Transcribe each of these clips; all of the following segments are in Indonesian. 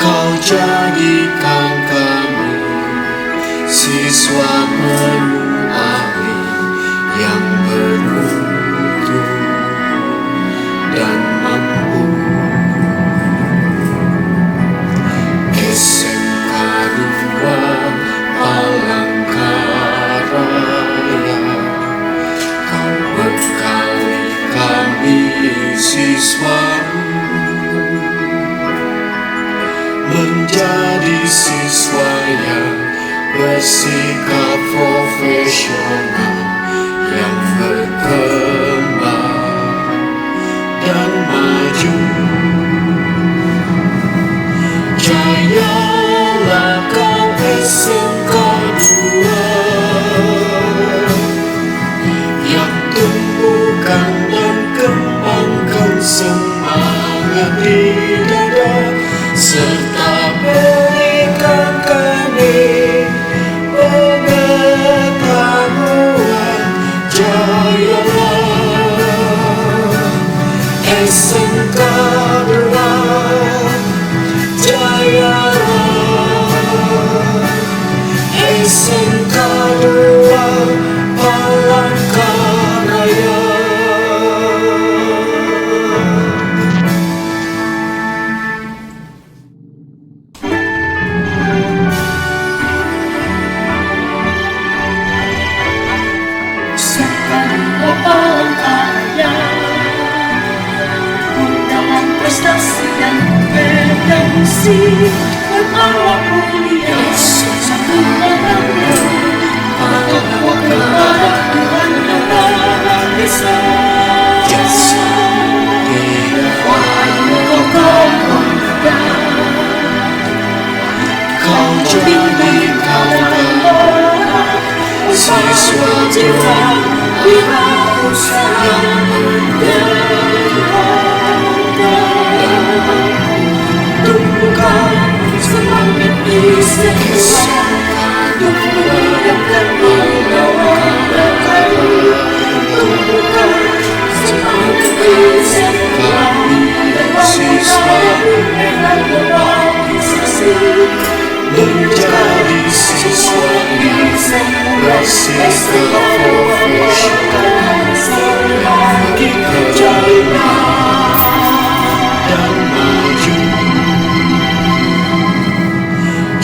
Kau jadikan kami siswa penuh ahli yang bermutu dan mampu. SMK 2 Palangkaraya, kau bekali kami siswa menjadi siswa yang bersikap profesional, yang berkembang dan maju. Jayalah kau SMK 2 yang tumbuhkan dan kembangkan semangat di dada, serta berikan kami pengetahuan. Jayalah SMK 2, jayalah SMK 2 Palangkaraya. Palangkaraya, undangan prestasi dan kompetensi berarah mulia satu bangga, bertakwa kepada Tuhan yang Maha Esa. Wahai kau muda, Kau jadikan kami siswa jiwa wirausaha tumbuhkan semangat SMK, tumbuhkan membawa berkali, tumbuhkan semangat SMK, siswa dengan organisasi, menjadi siswa yang bersikap profesional, yang berkembang dan maju.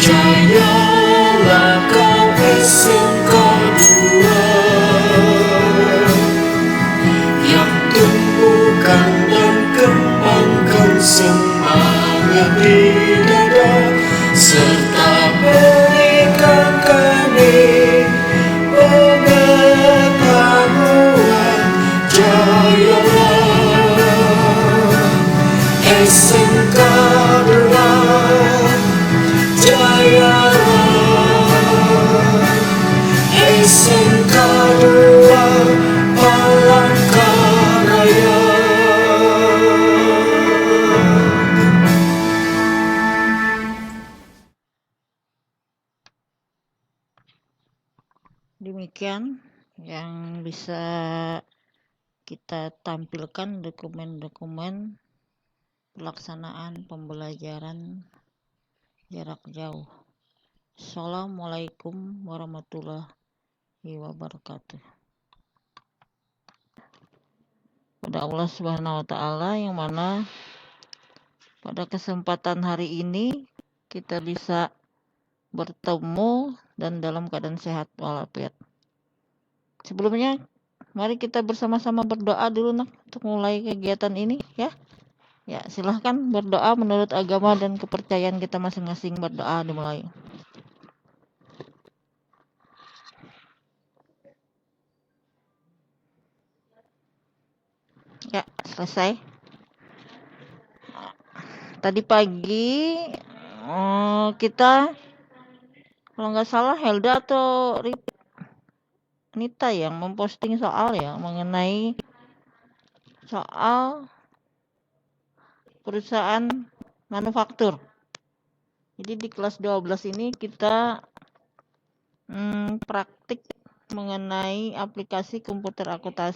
Jayalah kau SMK 2 yang tumbuhkan dan kembangkan semangat di dada, serta berikan kami pengetahuan. Jayalah SMK 2, jayalah SMK 2 Palangkaraya. Demikian yang bisa kita tampilkan dokumen-dokumen pelaksanaan pembelajaran jarak jauh. Assalamualaikum warahmatullahi wabarakatuh. Pada Allah Subhanahu wa Ta'ala, yang mana pada kesempatan hari ini kita bisa bertemu dan dalam keadaan sehat walafiat. Sebelumnya, mari kita bersama-sama berdoa dulu untuk mulai kegiatan ini ya. Ya, silahkan berdoa menurut agama dan kepercayaan kita masing-masing. Berdoa dimulai. Ya, selesai. Tadi pagi kita, kalau nggak salah Helda atau Nita yang memposting soal ya mengenai soal perusahaan manufaktur. Jadi di kelas 12 ini kita praktik mengenai aplikasi komputer akuntansi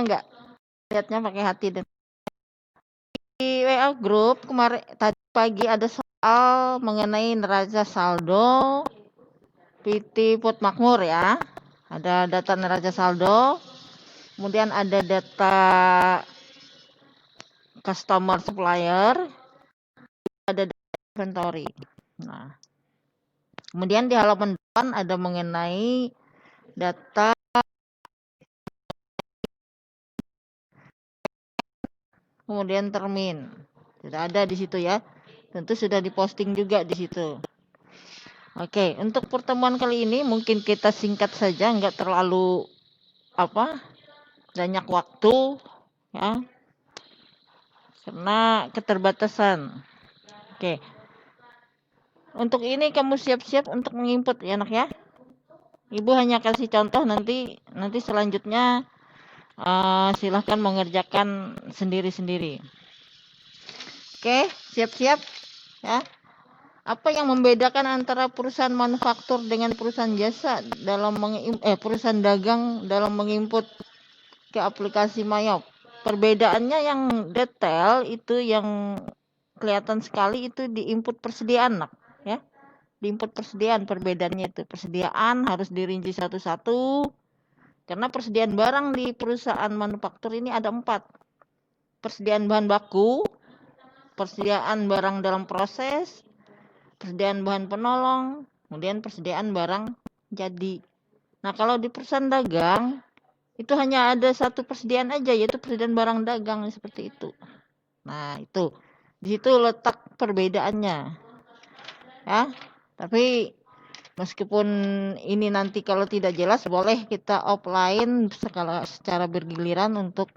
enggak lihatnya pakai hati. Dan di WA grup kemarin tadi pagi ada soal mengenai neraca saldo PT Put Makmur ya. Ada data neraca saldo, kemudian ada data customer supplier, ada data inventory. Nah, kemudian di halaman depan ada mengenai data kemudian termin. Sudah ada di situ ya. Tentu sudah diposting juga di situ. Oke, untuk pertemuan kali ini mungkin kita singkat saja, nggak terlalu banyak waktu ya, karena keterbatasan. Oke. Untuk ini kamu siap-siap untuk menginput ya anak ya. Ibu hanya kasih contoh, nanti selanjutnya silahkan mengerjakan sendiri-sendiri. Oke, siap-siap ya. Apa yang membedakan antara perusahaan manufaktur dengan perusahaan jasa dalam perusahaan dagang dalam menginput ke aplikasi Mayop? Perbedaannya yang detail itu yang kelihatan sekali itu di input persediaan nak ya. Di input persediaan perbedaannya itu, persediaan harus dirinci satu-satu karena persediaan barang di perusahaan manufaktur ini ada 4. Persediaan bahan baku, persediaan barang dalam proses, persediaan bahan penolong, kemudian persediaan barang jadi. Nah, kalau di perusahaan dagang itu hanya ada satu persediaan aja, yaitu persediaan barang dagang seperti itu. Nah, itu di situ letak perbedaannya ya. Tapi meskipun ini nanti kalau tidak jelas boleh kita offline secara bergiliran untuk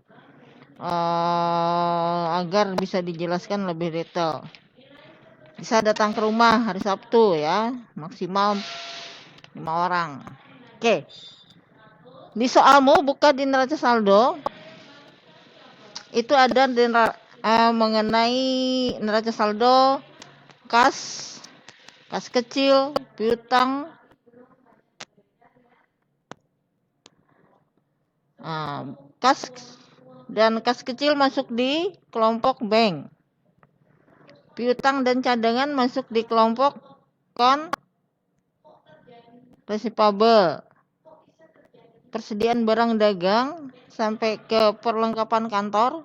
agar bisa dijelaskan lebih detail. Bisa datang ke rumah hari Sabtu ya, maksimal 5 orang. Oke. Di soalmu buka di neraca saldo. Itu ada mengenai neraca saldo kas kecil, piutang, kas dan kas kecil masuk di kelompok bank. Piutang dan cadangan masuk di kelompok receivable. Persediaan barang dagang sampai ke perlengkapan kantor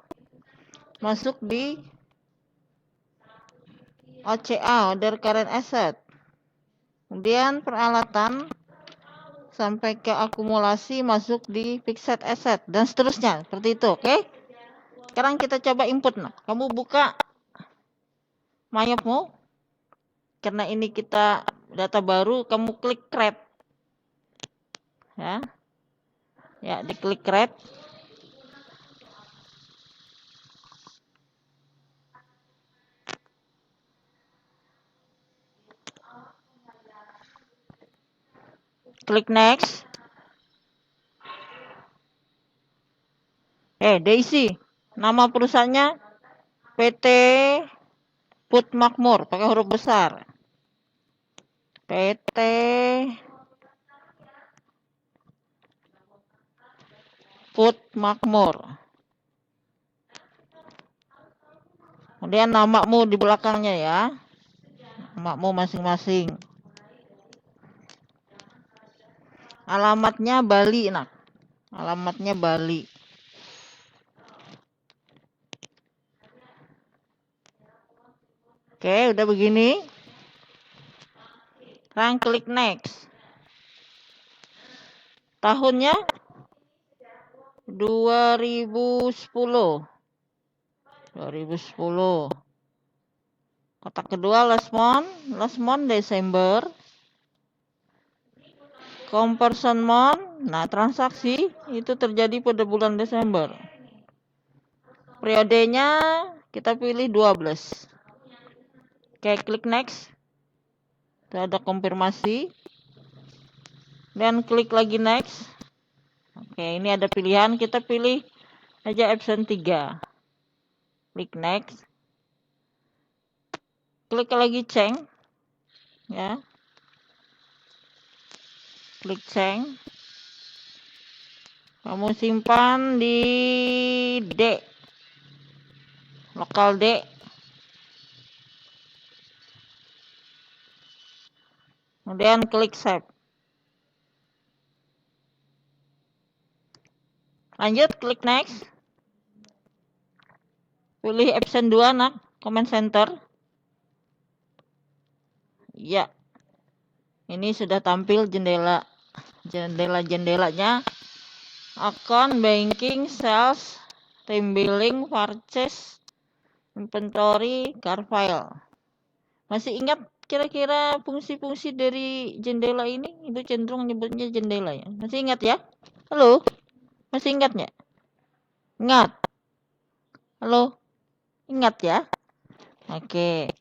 masuk di OCA, order current asset. Kemudian peralatan sampai ke akumulasi masuk di fixed asset dan seterusnya, seperti itu. Oke. Sekarang kita coba input. Nah, kamu buka Mayopmu. Karena ini kita data baru, kamu klik create. Ya. Ya, diklik create. Klik next. Daisy. Nama perusahaannya PT Put Makmur, pakai huruf besar. PT Put Makmur. Kemudian namamu di belakangnya ya. Namamu masing-masing. Alamatnya Bali, nak. Alamatnya Bali. Oke, udah begini. Sekarang klik next. Tahunnya 2010. Kotak kedua last month Desember. Comparison month, nah transaksi itu terjadi pada bulan Desember. Periodenya kita pilih 12. Oke, klik next. Itu ada konfirmasi. Dan klik lagi next. Oke, ini ada pilihan, kita pilih aja option 3. Klik next. Klik lagi change. Ya. Klik change. Kamu simpan di D, lokal D. Kemudian klik save. Lanjut, klik next. Pilih option 2 nak, command center. Ya. Ini sudah tampil jendela-jendelanya. Account, banking, sales, time billing, purchase, inventory, car file. Masih ingat kira-kira fungsi-fungsi dari jendela ini? Ibu cenderung nyebutnya jendela ya. Masih ingat ya? Halo? Masih ingat nggak? Ingat? Halo? Ingat ya? Oke.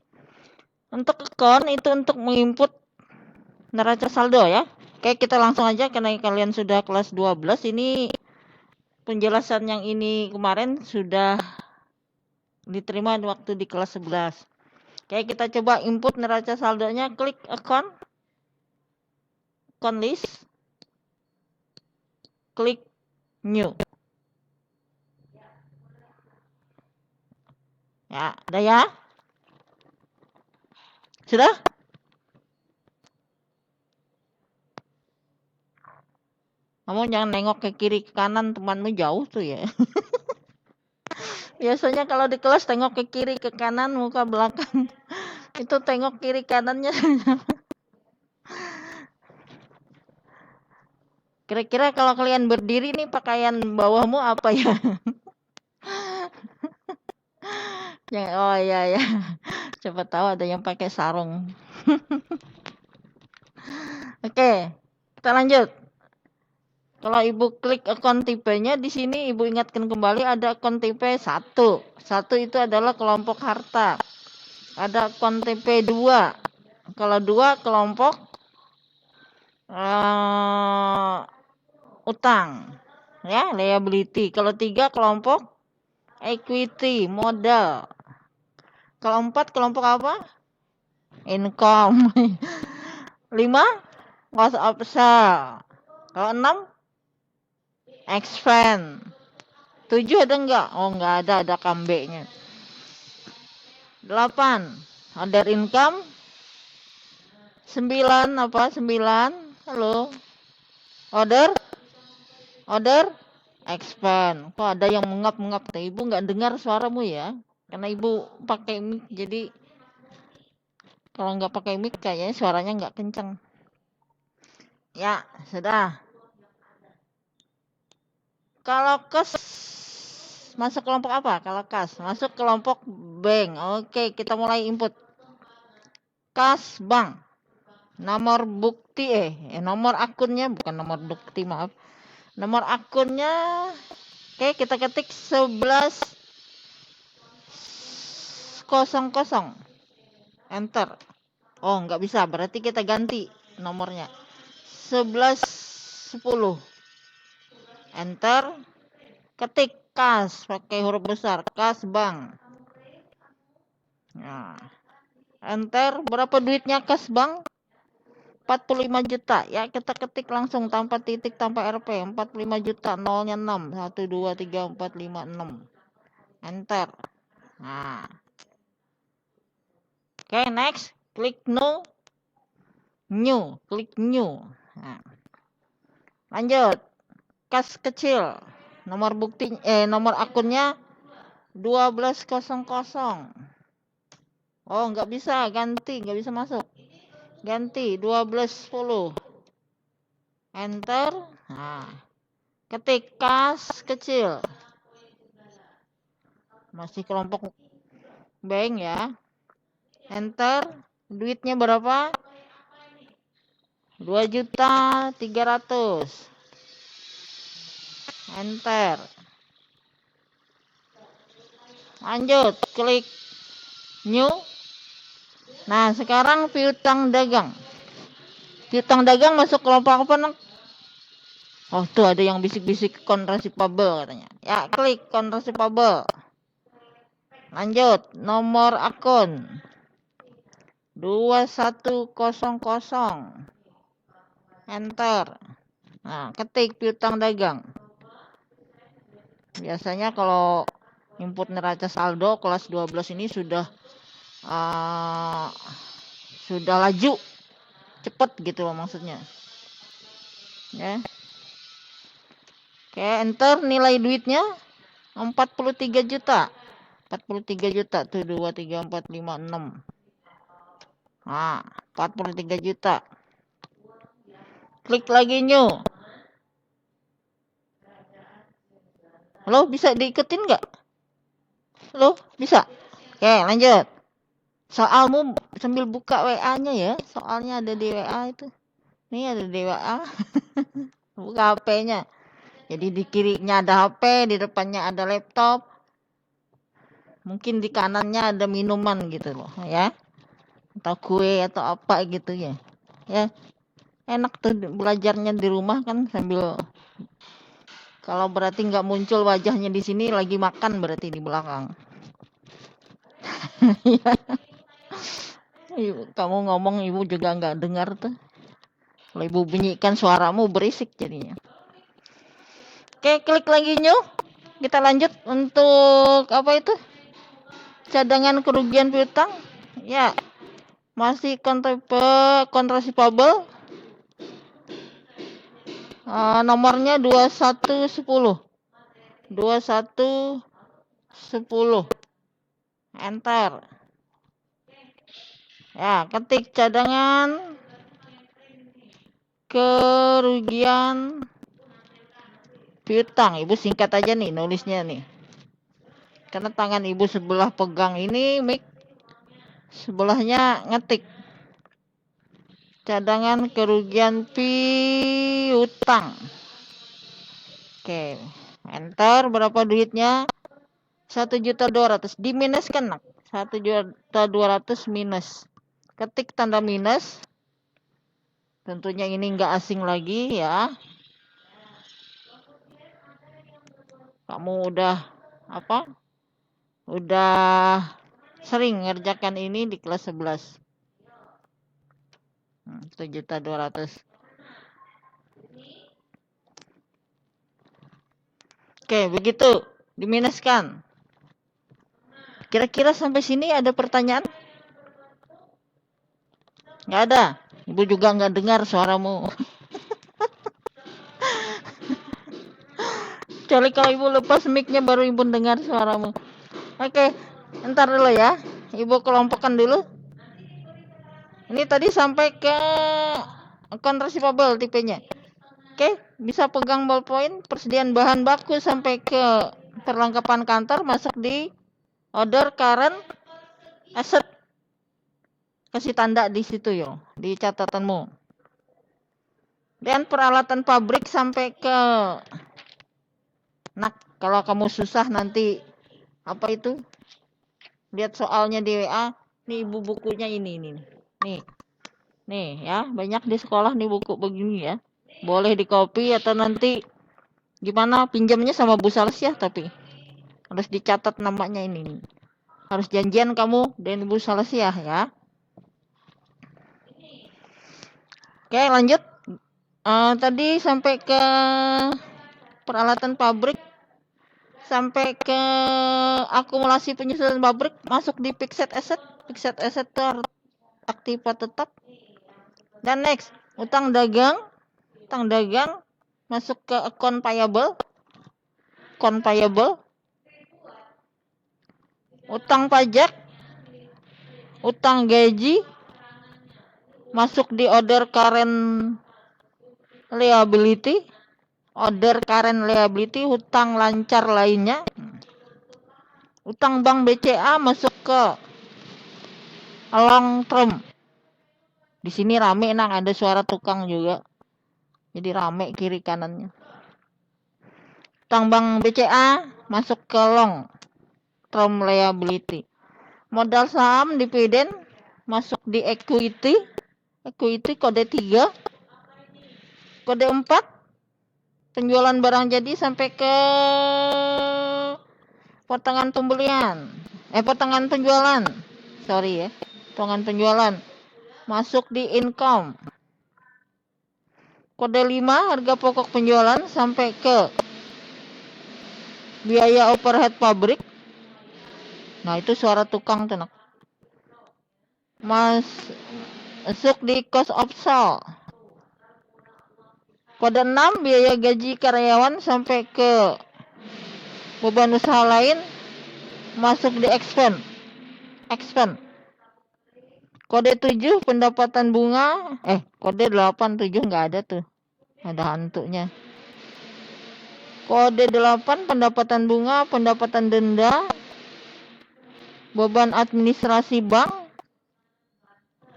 Untuk account itu untuk menginput neraca saldo ya. Oke, kita langsung aja karena kalian sudah kelas 12. Ini penjelasan yang ini kemarin sudah diterima waktu di kelas 11. Oke, kita coba input neraca saldonya. Klik account list, klik new. Ya, ada ya? Sudah? Kamu jangan nengok ke kiri ke kanan, temanmu jauh tuh ya. Biasanya kalau di kelas tengok ke kiri ke kanan, muka belakang. Itu tengok kiri kanannya. Kira-kira kalau kalian berdiri nih pakaian bawahmu apa ya? Oh iya ya. Coba tahu ada yang pakai sarung. Oke, kita lanjut. Kalau ibu klik akun tipenya di sini ibu ingatkan kembali ada akun tipe 1. 1 itu adalah kelompok harta. Ada akun tipe 2. Kalau 2 kelompok utang. Ya, liability. Kalau 3 kelompok equity, modal. Kalau 4 kelompok apa? Income. 5 cost of sale. Kalau 6 expense. 7 ada enggak? Oh, enggak ada kambeknya. 8 other income. 9 apa? 9. Halo. Other expense. Kok ada yang mengap-mengap? Ibu enggak dengar suaramu ya. Karena ibu pakai mic, jadi kalau enggak pakai mic kayaknya suaranya enggak kencang. Ya, sudah. Kalau kas masuk kelompok apa? Kalau kas masuk kelompok bank. Oke, kita mulai input. Kas bank. Nomor bukti nomor akunnya bukan nomor bukti, maaf. Nomor akunnya oke, kita ketik 1100. Enter. Oh, enggak bisa, berarti kita ganti nomornya. 1110. Enter. Ketik kas pakai huruf besar, kas bank. Nah, enter. Berapa duitnya kas bank? 45 juta. Ya, kita ketik langsung tanpa titik, tanpa RP. 45 juta, nolnya 6. 1 2 3 4 5 6. Enter. Nah. Oke, next. Klik new. Klik new. Nah. Lanjut. Kas kecil. Nomor bukti nomor akunnya 1200. Oh, enggak bisa ganti, enggak bisa masuk. Ganti 1210. Enter. Nah. Ketik kas kecil. Masih kelompok bank ya. Enter. Duitnya berapa? 2.300.000. Enter. Lanjut, klik new. Nah, sekarang piutang dagang. Piutang dagang masuk kelompok apa, Nak? Oh, tuh ada yang bisik-bisik controllable katanya. Ya, klik controllable. Lanjut, nomor akun 2100. Enter. Nah, ketik piutang dagang. Biasanya kalau input neraca saldo kelas 12 ini sudah laju, cepet gitu loh maksudnya. Ya. Oke, enter nilai duitnya 43 juta. 43 juta tuh 2 3 4 5 6. Nah, 43 juta. Klik lagi new. Halo, bisa diikutin nggak? Halo, bisa? Oke, lanjut. Soalmu sambil buka WA-nya ya. Soalnya ada di WA itu. Nih ada di WA. Buka HP-nya. Jadi di kirinya ada HP, di depannya ada laptop. Mungkin di kanannya ada minuman gitu loh, ya. Atau kue atau apa gitu ya. Ya. Enak tuh belajarnya di rumah kan sambil, kalau berarti nggak muncul wajahnya di sini lagi makan berarti di belakang. Kamu ngomong ibu juga nggak dengar tuh. Kalau ibu bunyikan suaramu berisik jadinya. Oke, klik lagi new. Kita lanjut untuk apa itu? Cadangan kerugian piutang. Ya, masih kontrasipabel. Nomornya 2110. 2110. Enter. Ya, ketik cadangan kerugian piutang. Ibu singkat aja nih nulisnya nih. Karena tangan ibu sebelah pegang ini mic, sebelahnya ngetik. Cadangan kerugian piutang. Oke, enter. Berapa duitnya? 1.200.000. Diminuskan nak. 1.200.000 minus. Ketik tanda minus. Tentunya ini nggak asing lagi ya. Kamu udah apa? Udah sering ngerjakan ini di kelas 11. 7.200.000. Oke, begitu. Diminuskan. Kira-kira sampai sini ada pertanyaan? Nggak ada. Ibu juga nggak dengar suaramu. Kecuali kalau ibu lepas mic-nya baru ibu dengar suaramu. Oke, ntar dulu ya. Ibu kelompokkan dulu. Ini tadi sampai ke kontrasipabel tipenya. Oke, bisa pegang ballpoint. Persediaan bahan baku sampai ke perlengkapan kantor masuk di order current asset. Kasih tanda di situ yo, di catatanmu. Dan peralatan pabrik sampai ke kalau kamu susah nanti apa itu? Lihat soalnya di WA. Nih ibu bukunya ini. Nih ya, banyak di sekolah nih buku begini ya. Boleh di copy atau nanti gimana pinjamnya sama Bu Salsiah, tapi harus dicatat namanya ini. Harus janjian kamu dan Bu Salsiah ya. Oke, lanjut. Tadi sampai ke peralatan pabrik, sampai ke akumulasi penyusunan pabrik, masuk di fixed asset. Fixed asset itu aktiva tetap. Dan next, utang dagang masuk ke account payable. Utang pajak, utang gaji masuk di order current liability. Hutang lancar lainnya. Utang bank BCA masuk ke long term. Di sini rame nang, ada suara tukang juga. Jadi rame kiri kanannya. Utang bank BCA masuk ke long term liability. Modal saham dividen masuk di equity. Equity kode 3. Kode 4. Penjualan barang jadi sampai ke potongan pembelian. Potongan penjualan. Sorry ya. Potongan penjualan. Masuk di income. Kode 5 harga pokok penjualan sampai ke biaya overhead pabrik. Nah, itu suara tukang tuh, Nak. Masuk di cost of sale. Kode 6, biaya gaji karyawan sampai ke beban usaha lain masuk di expense. Kode 7, pendapatan bunga. Kode 8, 7 nggak ada tuh. Ada hantunya. Kode 8, pendapatan bunga, pendapatan denda, beban administrasi bank.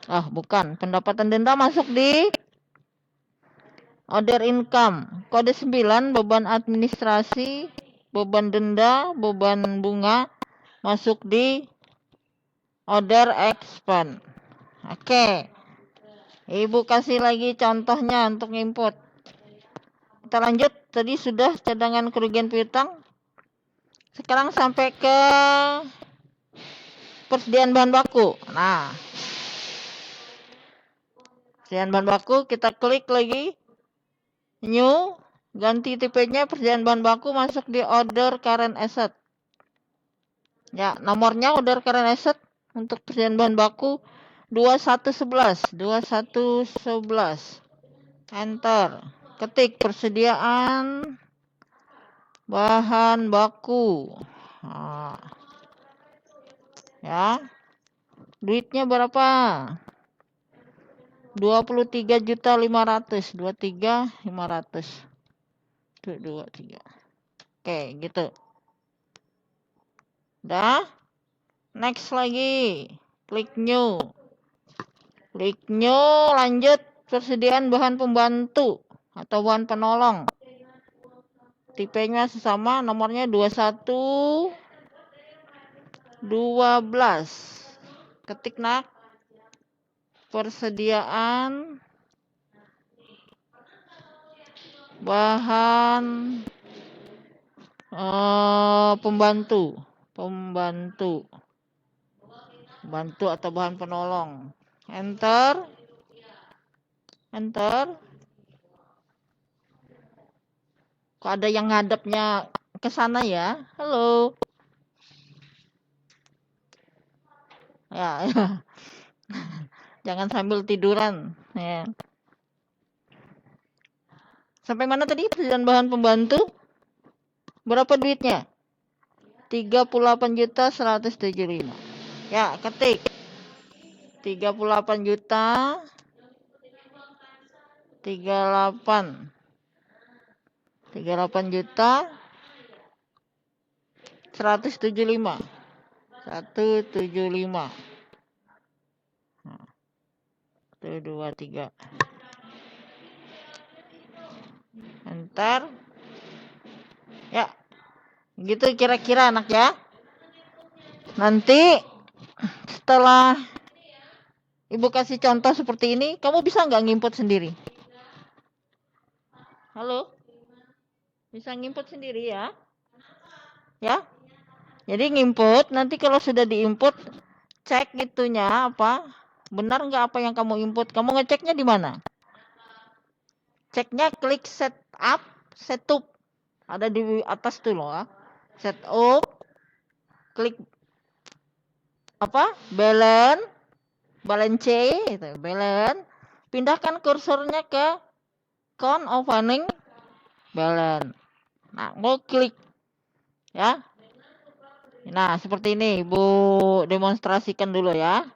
Bukan. Pendapatan denda masuk di other income. Kode 9, beban administrasi, beban denda, beban bunga masuk di other expense. Oke. Ibu kasih lagi contohnya untuk input. Kita lanjut. Tadi sudah cadangan kerugian piutang. Sekarang sampai ke persediaan bahan baku. Nah, persediaan bahan baku kita klik lagi. New, ganti tipenya persediaan bahan baku, masuk di order current asset. Ya, nomornya order current asset untuk persediaan bahan baku 2111. Enter. Ketik persediaan bahan baku. Ya. Duitnya berapa? 23.500.000. 23.500. Tuh 23. Oke, gitu. Udah. Next lagi. Klik new. Lanjut persediaan bahan pembantu atau bahan penolong. Tipenya sesama, nomornya 2112. Ketik, Nak. Persediaan bahan pembantu atau bahan penolong. Enter. Kok ada yang ngadepnya ke sana ya? Halo. Ya. Jangan sambil tiduran, ya. Sampai mana tadi persediaan bahan pembantu? Berapa duitnya? 38.175. Ya, ketik. 38 juta 38 juta 175. 175. 1, 2, 3. Enter. Ya. Gitu kira-kira, Anak, ya. Nanti setelah Ibu kasih contoh seperti ini, kamu bisa nggak nginput sendiri? Halo? Bisa nginput sendiri ya? Ya? Jadi nginput, nanti kalau sudah diinput, cek gitunya apa? Benar nggak apa yang kamu input? Kamu ngeceknya di mana? Ceknya klik setup. Ada di atas tuh loh. Setup. Klik apa? Balance itu, balance. Pindahkan kursornya ke count opening balance. Nah, mau klik ya. Nah, seperti ini Ibu demonstrasikan dulu ya.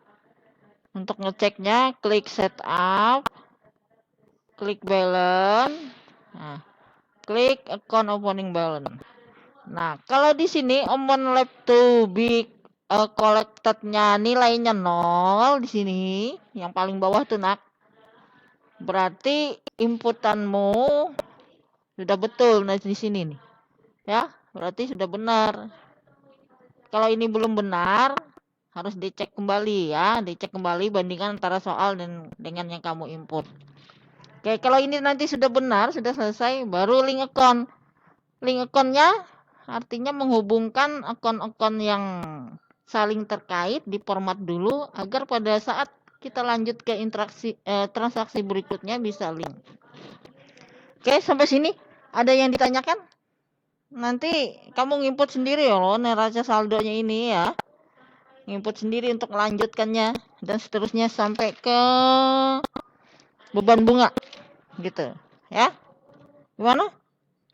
Untuk ngeceknya klik setup, klik balance, nah, klik account opening balance. Nah, kalau di sini amount left to be collected-nya nilainya 0 di sini, yang paling bawah tuh, Nak. Berarti inputanmu sudah betul di sini nih. Ya, berarti sudah benar. Kalau ini belum benar, harus dicek kembali ya, bandingkan antara soal dengan yang kamu input. Oke, kalau ini nanti sudah benar, sudah selesai, baru link account. Link account-nya artinya menghubungkan akun-akun yang saling terkait, diformat dulu agar pada saat kita lanjut ke transaksi berikutnya bisa link. Oke, sampai sini ada yang ditanyakan? nanti kamu nginput sendiri loh neraca saldonya ini ya. Nginput sendiri untuk melanjutkannya dan seterusnya sampai ke beban bunga gitu ya. Gimana?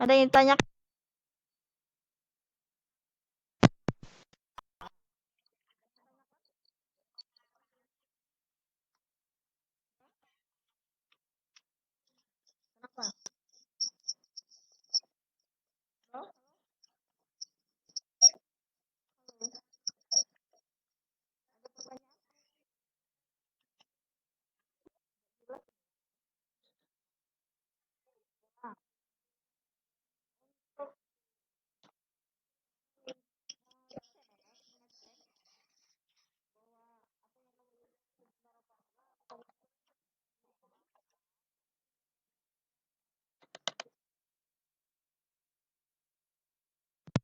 Ada yang tanya?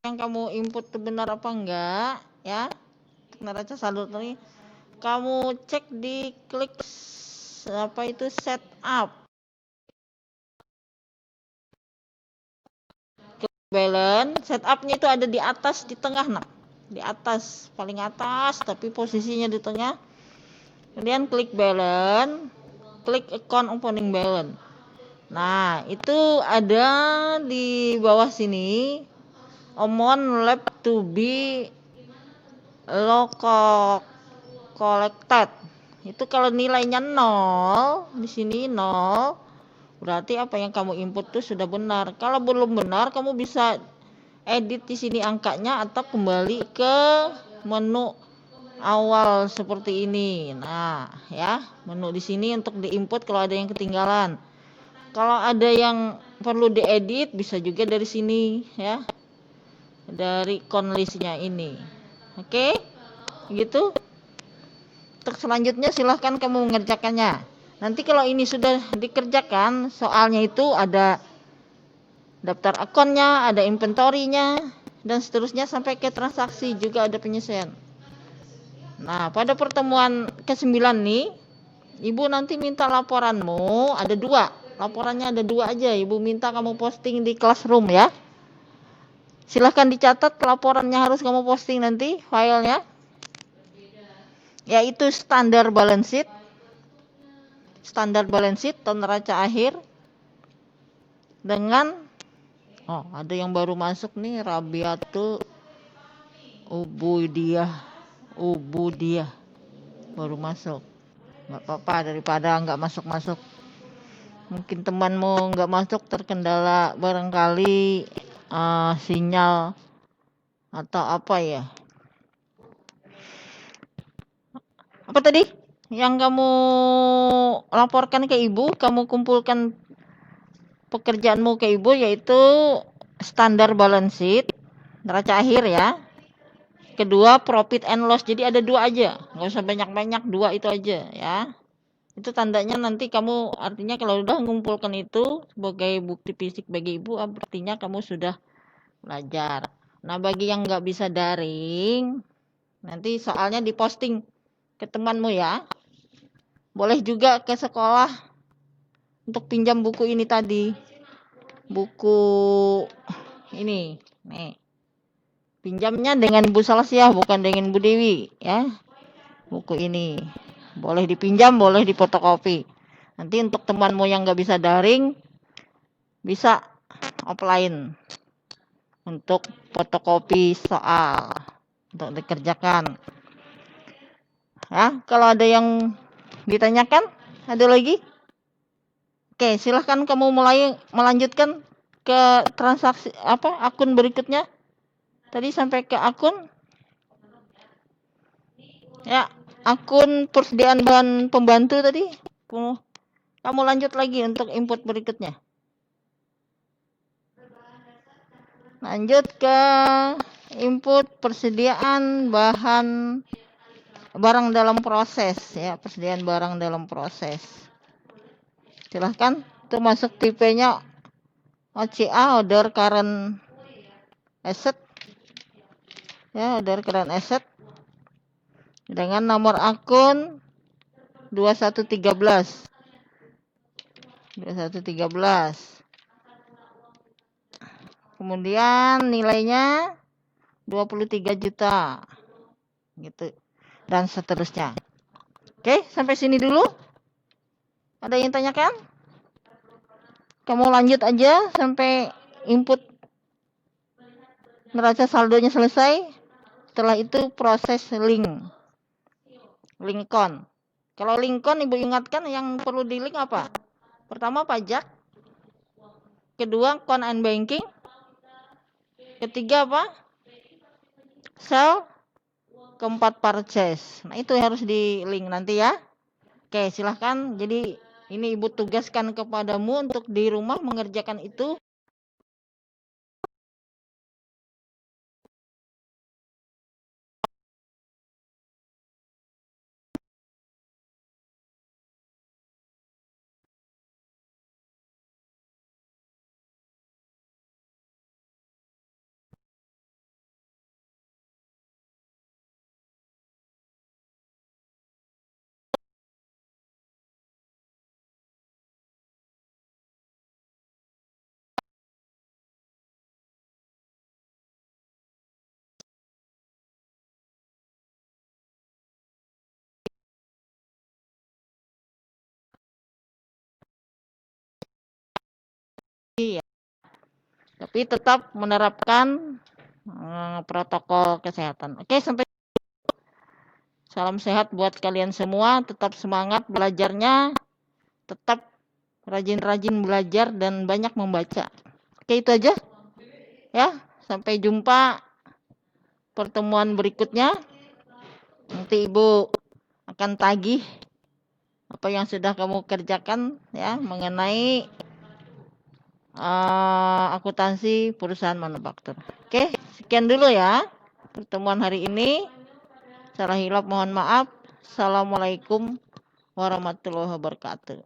Yang kamu input itu benar apa enggak ya, neraca saldo ini kamu cek di klik apa itu setup balance. Setupnya itu ada di atas, di tengah, nah di atas, paling atas tapi posisinya di tengah. Kemudian klik balance, klik account opening balance. Nah itu ada di bawah sini amount left to be collected. Itu kalau nilainya 0, di sini 0, berarti apa yang kamu input itu sudah benar. Kalau belum benar, kamu bisa edit di sini angkanya atau kembali ke menu awal seperti ini. Nah, ya, menu di sini untuk diinput kalau ada yang ketinggalan. Kalau ada yang perlu diedit bisa juga dari sini ya. Dari count listnya ini. Oke? Gitu. Untuk selanjutnya silahkan kamu mengerjakannya. Nanti kalau ini sudah dikerjakan, soalnya itu ada daftar akunnya, ada inventorinya, dan seterusnya sampai ke transaksi juga ada penyesuaian. Nah, pada pertemuan ke-9 nih, Ibu nanti minta laporanmu, ada 2. Laporannya ada 2 aja, Ibu minta kamu posting di Classroom ya. Silahkan dicatat laporannya harus kamu posting nanti filenya. Yaitu standar balance sheet atau neraca akhir dengan ada yang baru masuk nih, Rabiatu Ubudiah baru masuk. Nggak apa-apa daripada nggak masuk. Mungkin temanmu nggak masuk terkendala barangkali sinyal atau apa ya. Apa tadi yang kamu laporkan ke Ibu, kamu kumpulkan pekerjaanmu ke Ibu, yaitu standar balance sheet, neraca akhir ya. Kedua, profit and loss. Jadi ada 2 aja, nggak usah banyak-banyak, 2 itu aja ya. Itu tandanya nanti kamu, artinya kalau udah mengumpulkan itu sebagai bukti fisik bagi Ibu, artinya kamu sudah belajar. Nah, bagi yang nggak bisa daring, nanti soalnya diposting ke temanmu ya. Boleh juga ke sekolah untuk pinjam buku ini tadi. Buku ini, nih. Pinjamnya dengan Ibu Salsiah, bukan dengan Bu Dewi ya. Buku ini boleh dipinjam, boleh difotokopi. Nanti untuk temanmu yang nggak bisa daring, bisa offline untuk fotokopi soal untuk dikerjakan. Ya, kalau ada yang ditanyakan, ada lagi? Oke, silahkan kamu mulai melanjutkan ke transaksi akun berikutnya. Tadi sampai ke akun ya, akun persediaan bahan pembantu tadi. Kamu lanjut lagi untuk input berikutnya. Lanjut ke input persediaan barang dalam proses ya, persediaan barang dalam proses. Silahkan, itu masuk tipenya OCA, order current asset ya, order current asset dengan nomor akun 2113. Kemudian nilainya 23 juta. Gitu. Dan seterusnya. Oke, sampai sini dulu. Ada yang tanyakan? Kamu lanjut aja sampai input neraca saldonya selesai. Setelah itu proses Lincoln. Kalau Lincoln Ibu ingatkan yang perlu di link apa? Pertama pajak. Kedua account and banking. Ketiga apa? Sell. Keempat purchase. Nah itu harus di link nanti ya. Oke silahkan. Jadi ini Ibu tugaskan kepadamu untuk di rumah mengerjakan itu. Ya. Tapi tetap menerapkan protokol kesehatan. Oke sampai. Salam sehat buat kalian semua. Tetap semangat belajarnya. Tetap rajin-rajin belajar dan banyak membaca. Oke itu aja. Ya, sampai jumpa pertemuan berikutnya. Nanti Ibu akan tagih apa yang sudah kamu kerjakan ya mengenai akuntansi perusahaan manufaktur. Oke, sekian dulu ya pertemuan hari ini. Salah hilap mohon maaf. Assalamualaikum warahmatullahi wabarakatuh.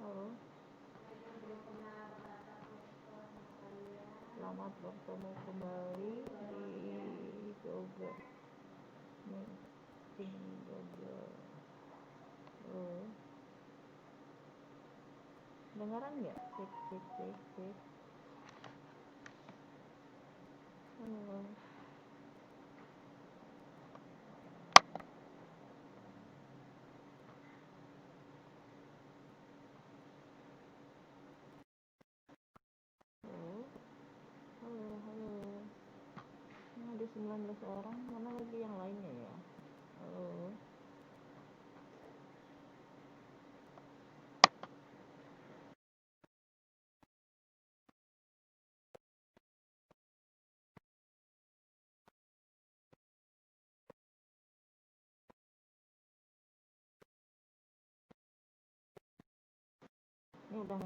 Halo. Selamat bertemu kembali di Google Meeting Google. Dengaran nggak? Cek cek cek cek. Halo. Halo. Halo, halo. Ini ada 19 orang, mana lagi yang lainnya ya? Halo. Ini udah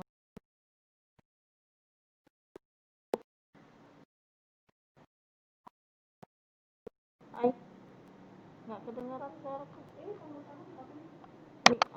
nggak kedengaran suaraku.